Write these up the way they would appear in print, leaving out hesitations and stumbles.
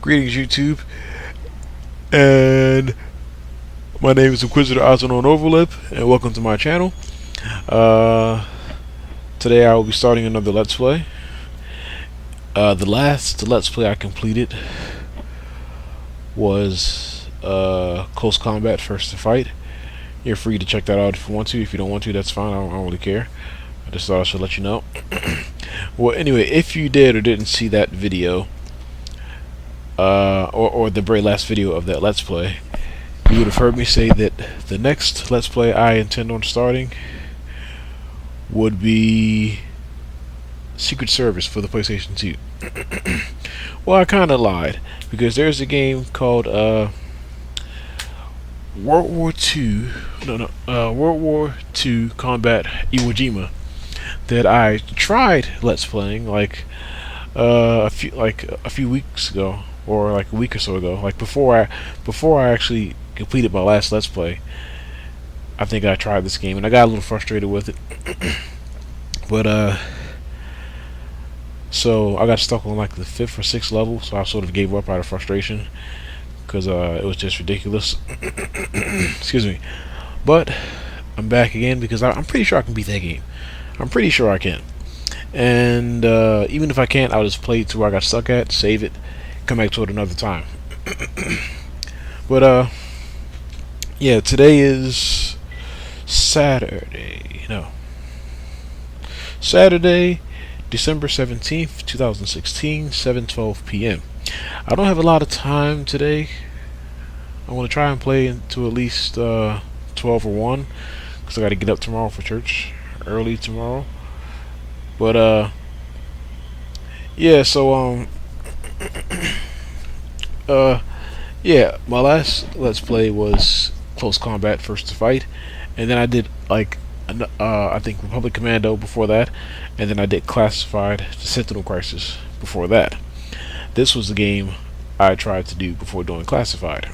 Greetings, YouTube, and my name is Inquisitor Ozone on Overlip, and welcome to my channel. Uh, Today I will be starting another Let's Play. The last Let's Play I completed was Close Combat First to Fight. You're free to check that out if you want to. If you don't want to, that's fine. I don't really care. I just thought I should let you know. Well, anyway, if you did or didn't see that video, or the very last video of that Let's Play, you would have heard me say that the next Let's Play I intend on starting would be Secret Service for the PlayStation 2. Well, I kind of lied, because there's a game called World War II Combat Iwo Jima that I tried Let's Playing a few weeks ago, or like a week or so ago, like before I actually completed my last Let's Play. I think I tried this game and I got a little frustrated with it. But so I got stuck on like the 5th or 6th level, so I sort of gave up out of frustration because it was just ridiculous. Excuse me. But I'm back again because I'm pretty sure I can beat that game. I'm pretty sure I can. And even if I can't, I'll just play it to where I got stuck at, save it, come back to it another time. But yeah, today is Saturday, December 17th, 2016, 7:12 p.m. I don't have a lot of time today. I want to try and play into at least 12 or 1, because I got to get up tomorrow for church early tomorrow. But yeah, so yeah, my last Let's Play was Close Combat First to Fight, and then I did I think Republic Commando before that, and then I did Classified the Sentinel Crisis before that. This was the game I tried to do before doing Classified.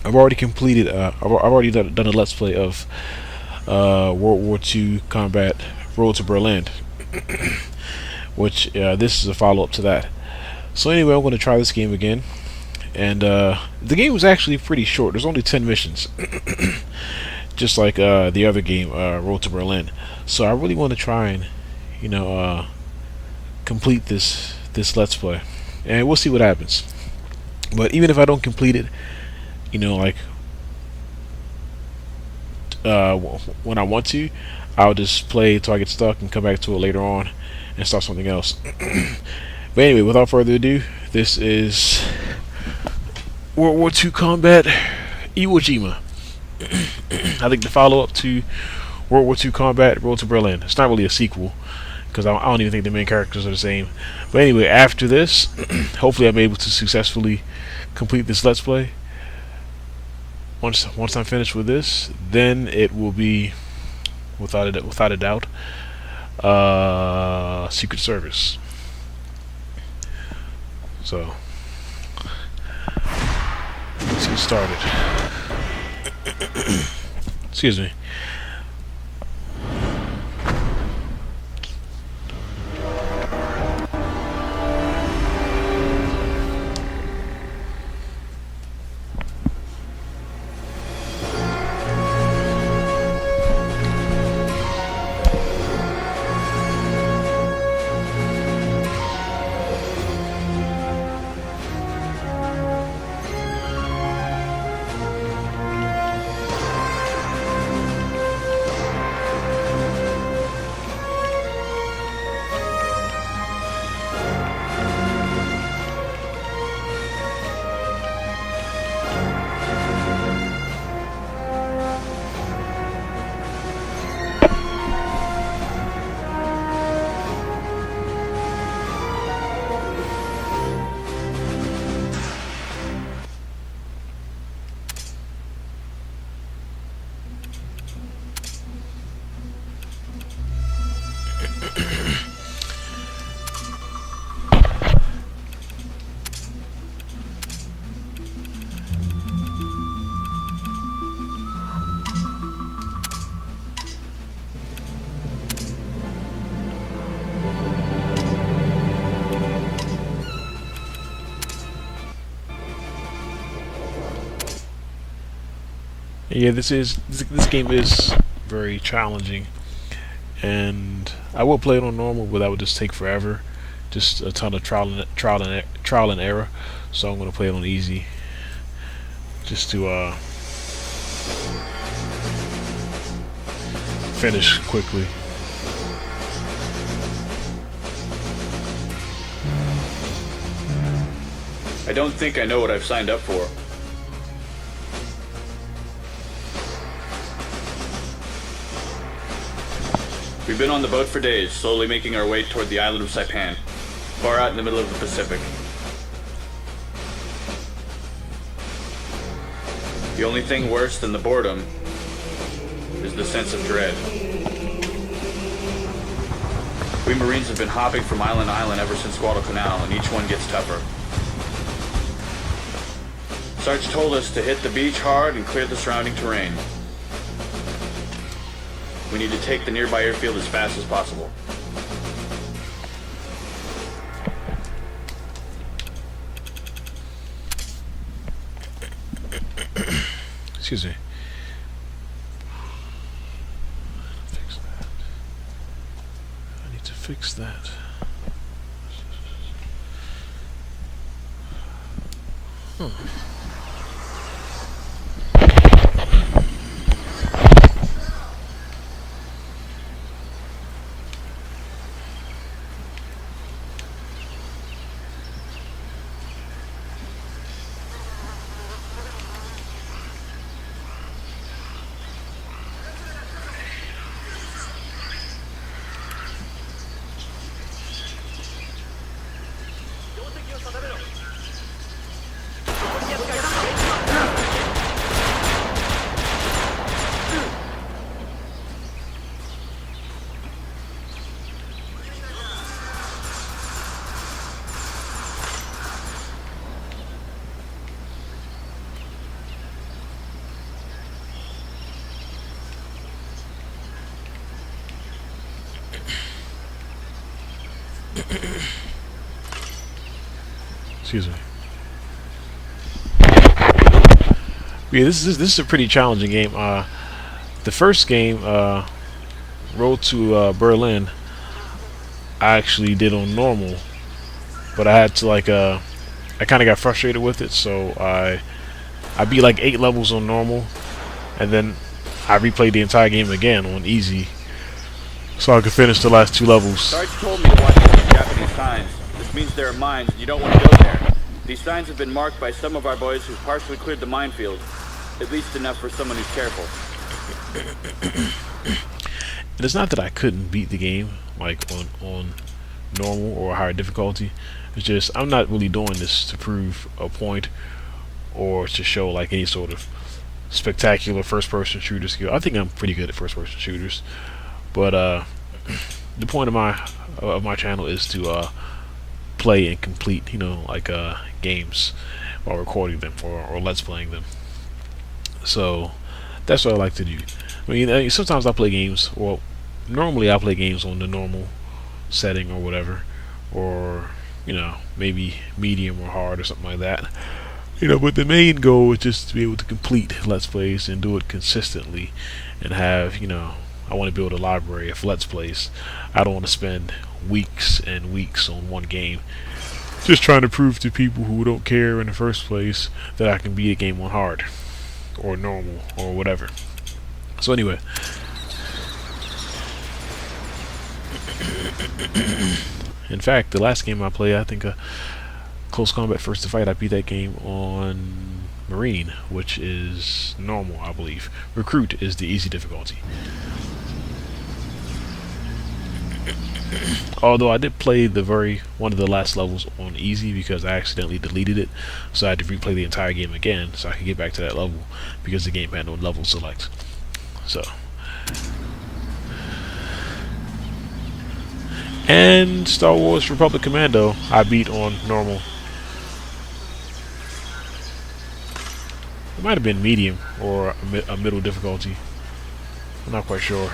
I've already completed I've already done a Let's Play of World War II Combat Road to Berlin, which this is a follow-up to that. So anyway, I'm going to try this game again, and the game was actually pretty short. There's only 10 missions, just like the other game, Road to Berlin. So I really want to try and complete this Let's Play, and we'll see what happens. But even if I don't complete it, when I want to, I'll just play till I get stuck and come back to it later on and start something else. But anyway, without further ado, this is World War II Combat Iwo Jima. I think the follow-up to World War II Combat Road to Berlin. It's not really a sequel, because I don't even think the main characters are the same. But anyway, after this, hopefully I'm able to successfully complete this Let's Play. Once I'm finished with this, then it will be, without a doubt, Secret Service. So let's get started. Excuse me. Yeah, this game is very challenging, and I will play it on normal, but that would just take forever, just a ton of trial and error. So I'm gonna play it on easy, just to finish quickly. I don't think I know what I've signed up for. We've been on the boat for days, slowly making our way toward the island of Saipan, far out in the middle of the Pacific. The only thing worse than the boredom is the sense of dread. We Marines have been hopping from island to island ever since Guadalcanal, and each one gets tougher. Sarge told us to hit the beach hard and clear the surrounding terrain. We need to take the nearby airfield as fast as possible. Excuse me. Fix that. I need to fix that. Excuse me. Yeah, this is a pretty challenging game. The first game, Road to Berlin, I actually did on normal, but I had to I kind of got frustrated with it, so I beat like 8 levels on normal, and then I replayed the entire game again on easy, so I could finish the last 2 levels. Sarge told me to watch these Japanese signs. This means there are mines and you don't want to go there. These signs have been marked by some of our boys who partially cleared the minefield. At least enough for someone who's careful. And it's not that I couldn't beat the game like on normal or higher difficulty. It's just I'm not really doing this to prove a point or to show like any sort of spectacular first-person shooter skill. I think I'm pretty good at first-person shooters, but the point of my channel is to play and complete, games while recording them or let's playing them. So that's what I like to do. I mean, sometimes I play games. Well, normally I play games on the normal setting or whatever, or maybe medium or hard or something like that. But the main goal is just to be able to complete let's plays and do it consistently, and have I want to build a library of let's plays. I don't want to spend weeks and weeks on one game just trying to prove to people who don't care in the first place that I can beat a game on hard or normal or whatever. So anyway, in fact, the last game I played, I think Close Combat First to Fight, I beat that game on Marine, which is normal, I believe. Recruit is the easy difficulty. Although I did play one of the last levels on easy because I accidentally deleted it, so I had to replay the entire game again so I could get back to that level because the game had no level select. So, and Star Wars Republic Commando I beat on normal. It might have been medium or a middle difficulty. I'm not quite sure.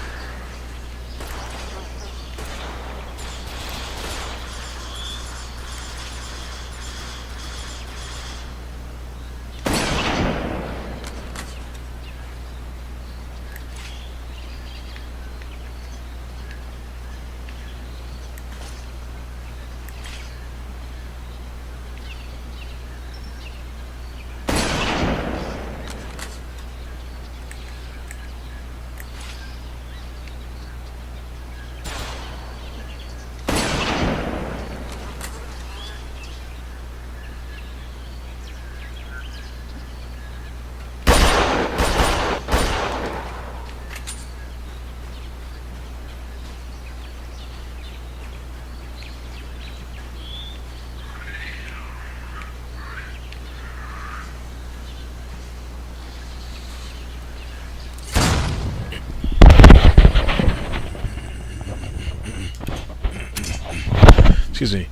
excuse me.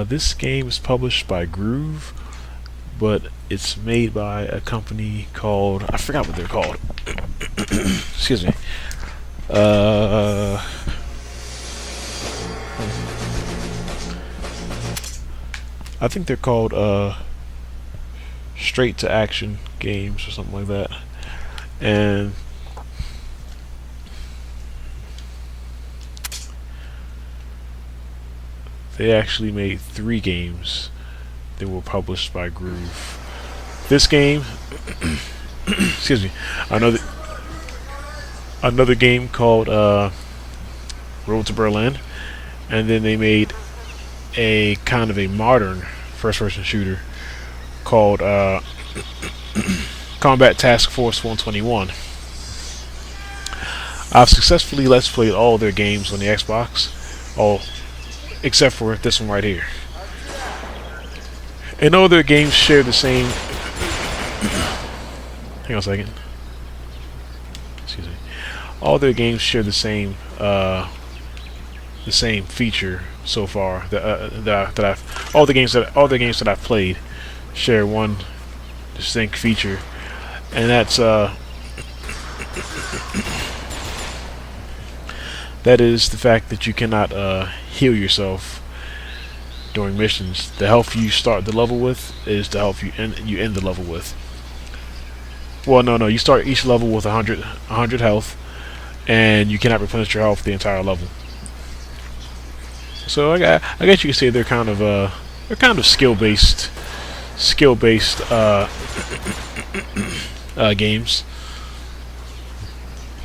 This game is published by Groove, but it's made by a company called, I forgot what they're called. Excuse me. I think they're called Straight to Action Games or something like that. And they actually made 3 games that were published by Groove. This game, excuse me, another game called Road to Berlin, and then they made a kind of a modern first-person shooter called Combat Task Force 121. I've successfully let's played all their games on the Xbox, all except for this one right here. And all their games share the same. Hang on a second. Excuse me. All their games share the same feature so far. All the games that I've played share one distinct feature, and that's that is the fact that you cannot heal yourself during missions. The health you start the level with is the health you end the level with. Well, no, you start each level with 100 health, and you cannot replenish your health the entire level. So I guess you could say they're kind of skill-based games,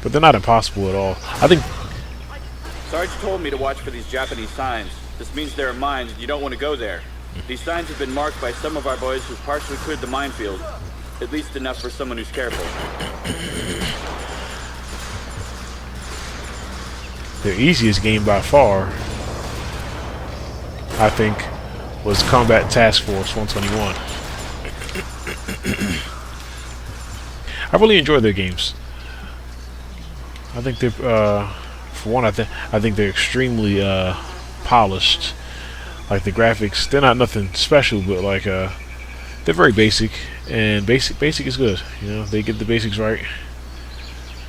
but they're not impossible at all. I think Sarge told me to watch for these Japanese signs. This means there are mines and you don't want to go there. These signs have been marked by some of our boys who've partially cleared the minefield. At least enough for someone who's careful. their easiest game by far, I think, was Combat Task Force 121. I really enjoy their games. I think they're, for one, I think they're extremely polished. Like the graphics, they're not nothing special, but like they're very basic, and basic is good. You know, they get the basics right.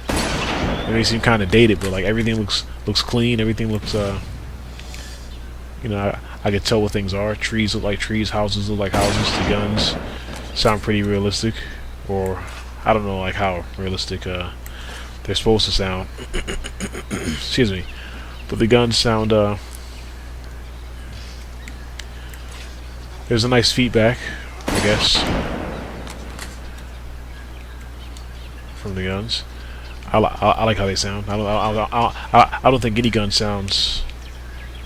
They may seem kind of dated, but like everything looks clean. Everything looks you know, I can tell what things are. Trees look like trees. Houses look like houses. The guns sound pretty realistic, or I don't know like how realistic they're supposed to sound. Excuse me, but the guns sound. There's a nice feedback, I guess, from the guns. I like how they sound. I don't think any gun sounds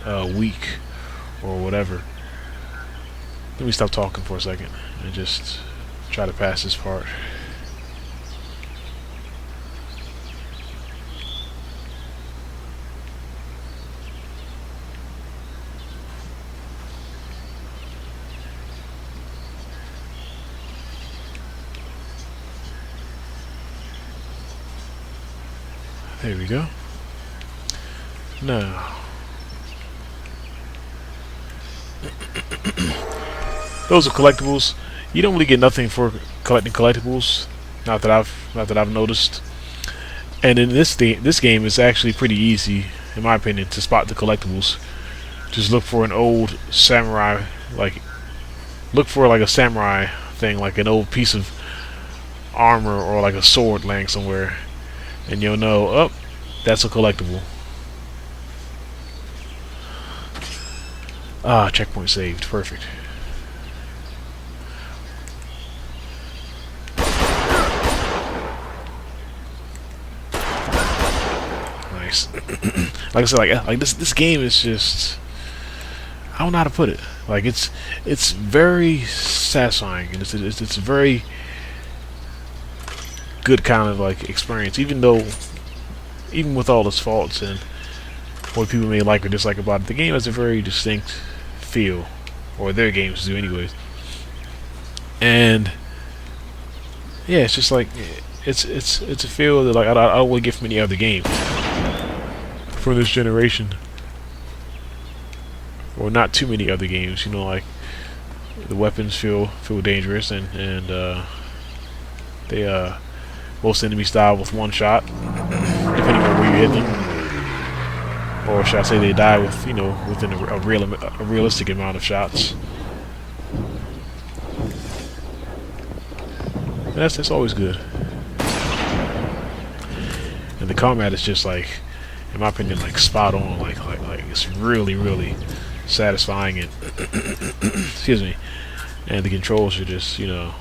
weak or whatever. Let me stop talking for a second and just try to pass this part. There we go. Now, those are collectibles. You don't really get nothing for collecting collectibles. Not that I've noticed. And in this game, it's actually pretty easy, in my opinion, to spot the collectibles. Just look for an old samurai, look for like a samurai thing, like an old piece of armor or like a sword laying somewhere, and you'll know, oh, that's a collectible. Ah, checkpoint saved. Perfect. Nice. Like I said, like this game is just, I don't know how to put it. Like it's very satisfying, and it's a very good kind of like experience, even with all its faults and what people may like or dislike about it. The game has a very distinct feel, or their games do anyways. And yeah, it's just like it's a feel that like I don't really get from any other game from this generation. or not too many other games. You know, like the weapons feel dangerous, and they most enemies die with one shot, depending on where you hit them. Or should I say they die with, you know, within a realistic amount of shots. And that's always good. And the combat is just like, in my opinion, like spot on. Like it's really satisfying, and excuse me. And the controls are just, you know,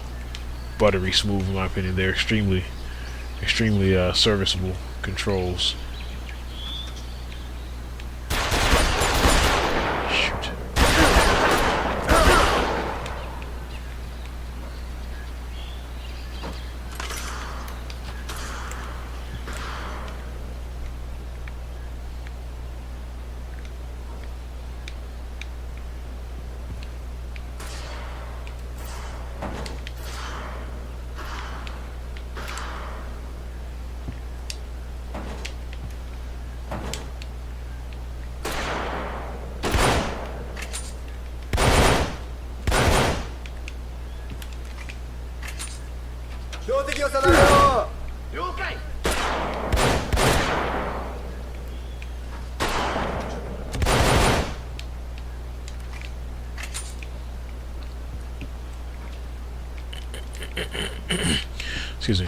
buttery smooth in my opinion. They're extremely serviceable controls. Shoot. Excuse me.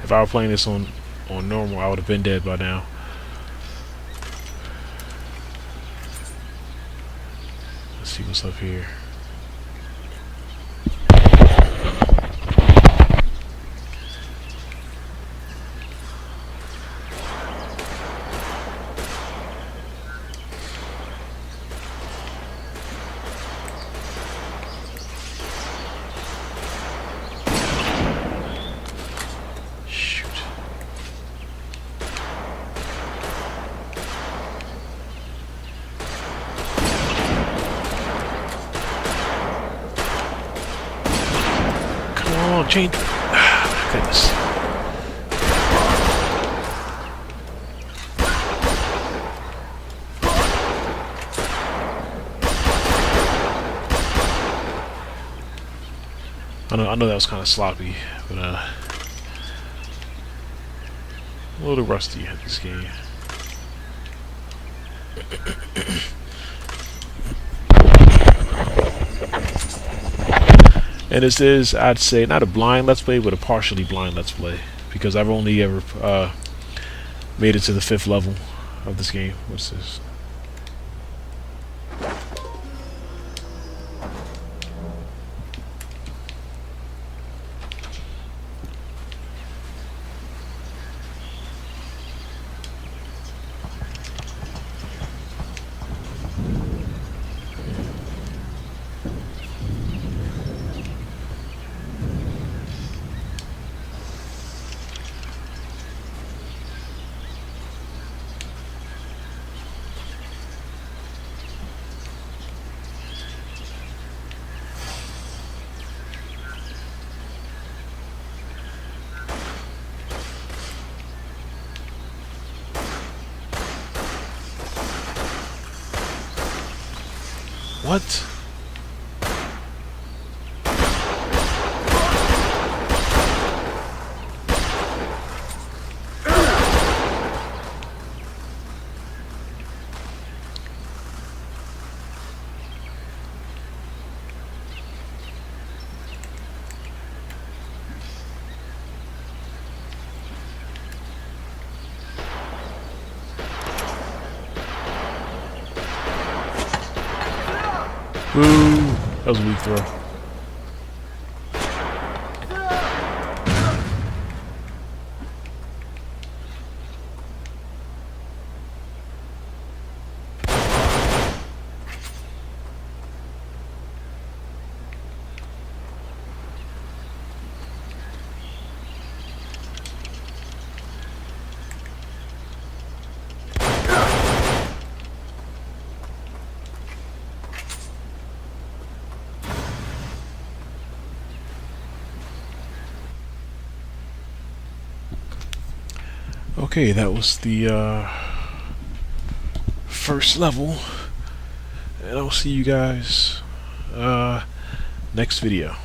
If I were playing this on normal, I would have been dead by now. Let's see what's up here. Change. Ah, goodness. I know that was kind of sloppy, but a little rusty at this game. And this is, I'd say, not a blind Let's Play, but a partially blind Let's Play. Because I've only ever made it to the 5th level of this game. What's this? What? Boo! That was a weak throw. Okay, that was the first level, and I'll see you guys next video.